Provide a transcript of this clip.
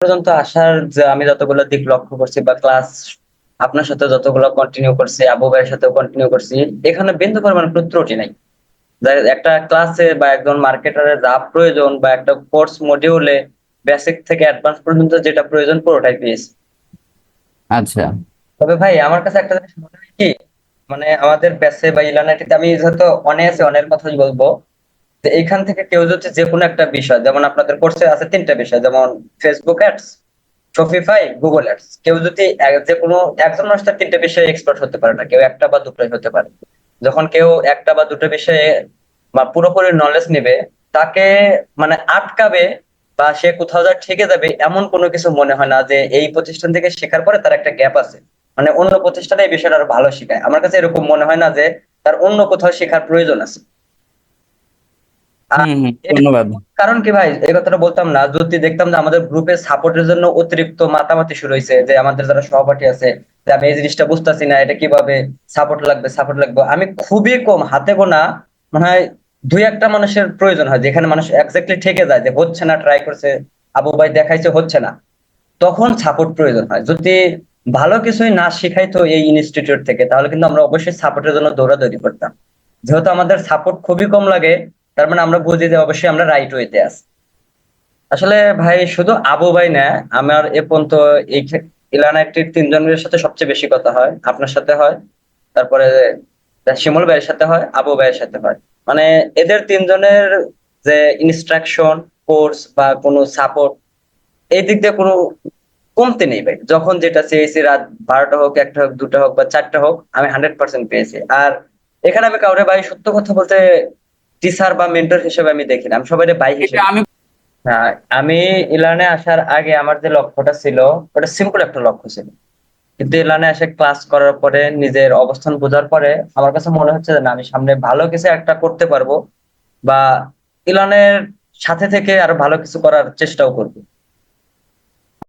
পর্যন্ত আসার যে আমি যতগুলো দিক লক্ষ্য করছি বা ক্লাস আপনার সাথে যতগুলো কন্টিনিউ করছি, আবু ভাইয়ের সাথেও কন্টিনিউ করছি, এখানে বিন্দু পরিমাণ কোনো ত্রুটি নাই। একটা ক্লাসে বা একজন মার্কেটারের যা প্রয়োজন বা একটা কোর্স মডিউলে বেসিক থেকে অ্যাডভান্স পর্যন্ত যেটা প্রয়োজন পুরোটাই পেয়েছি। আচ্ছা। তবে ভাই আমার কাছে একটা জিনিস মনে হয় কি, মানে আমাদের ব্যাচে বা ইলানাটিতে আমি যেহেতু অনে আছে অনের কথাই বলবো, যে এইখান থেকে কেউ যদি যে কোনো একটা বিষয়, যেমন আপনাদের কোর্সে আছে তিনটা বিষয়, যেমন Facebook ads, Shopify, Google ads, কেউ যদি যে কোনো একজন মানুষ তার তিনটা বিষয়ে এক্সপার্ট হতে পারে না, কেউ একটা বা দুটোই হতে পারে। যখন কেউ একটা বা দুটো বিষয়ে বা পুরোপুরি নলেজ নেবে, তাকে মানে আটকাবে বা সে কোথাও যা ঠেকে যাবে এমন কোনো কিছু মনে হয় না, যে এই প্রতিষ্ঠান থেকে শেখার পরে তার একটা গ্যাপ আছে, মানে অন্য প্রতিষ্ঠানে এই বিষয়টা আরো ভালো শেখায়। আমার কাছে এরকম মনে হয় না যে তার অন্য কোথাও শেখার প্রয়োজন আছে। হুম হুম, এর ধন্যবাদ। কারণ কি ভাই, এই কথাটা বলতাম না যদি দেখতাম যে আমাদের গ্রুপে সাপোর্টের জন্য অতিরিক্ত মাতামাতি শুরু হয়েছে, যে আমাদের যারা সহপাঠী আছে, যে আমি এই জিনিসটা বুঝতেছি না, এটা কিভাবে সাপোর্ট লাগবে, সাপোর্ট লাগবে, আমি খুবই কম হাতে গোনা মনে হয় দুই একটা মানুষের প্রয়োজন হয়, যেখানে মানুষ এক্স্যাক্টলি ঠেকে যায় যে হচ্ছে না, ট্রাই করছে, আবু ভাই দেখাইছে হচ্ছে না, তখন সাপোর্ট প্রয়োজন হয়। যদি ভালো কিছুই না শিখাইতো এই ইনস্টিটিউট থেকে, তাহলে কিন্তু আমরা অবশ্যই সাপোর্টের জন্য দৌড়াদৌড়ি করতাম। যেহেতু আমাদের সাপোর্ট খুবই কম লাগে, তার মানে আমরা বুঝি যে অবশ্যই আমরা রাইট ওয়েতে আছি। আসলে ভাই শুধু আবু ভাই না, আমার এ পর্যন্ত এই ইলানাইটের তিনজনের সাথে সবচেয়ে বেশি কথা হয়, আপনার সাথে হয়, তারপরে শিমুল ভাইয়ের সাথে হয়, আবু ভাইয়ের সাথে হয়। মানে এদের তিনজনের যে ইনস্ট্রাকশন, কোর্স বা কোনো সাপোর্ট, এই দিক দিয়ে কোনো কমতে নেই ভাই। যখন যেটা চেয়েছি, রাত 12টা হোক, একটা হোক, দুটা হোক বা চারটা হোক, আমি 100% পেয়েছি। আর এখানে আমি কাউরে ভাই সত্য কথা বলতে টিচার বা মেন্টর হিসেবে আমি দেখি না, আমি সবাই ভাই এটা হিসেবে। আমি হ্যাঁ, আমি ইলানে আসার আগে আমার যে লক্ষ্যটা ছিল, ওটা সিম্পল একটা লক্ষ্য ছিল। কিন্তু ইলানে এসে ক্লাস করার পরে, নিজের অবস্থান বোঝার পরে আমার কাছে মনে হচ্ছে যে না, আমি সামনে ভালো কিছু একটা করতে পারবো, বা ইলানের সাথে থেকে আরো ভালো কিছু করার চেষ্টাও করবো।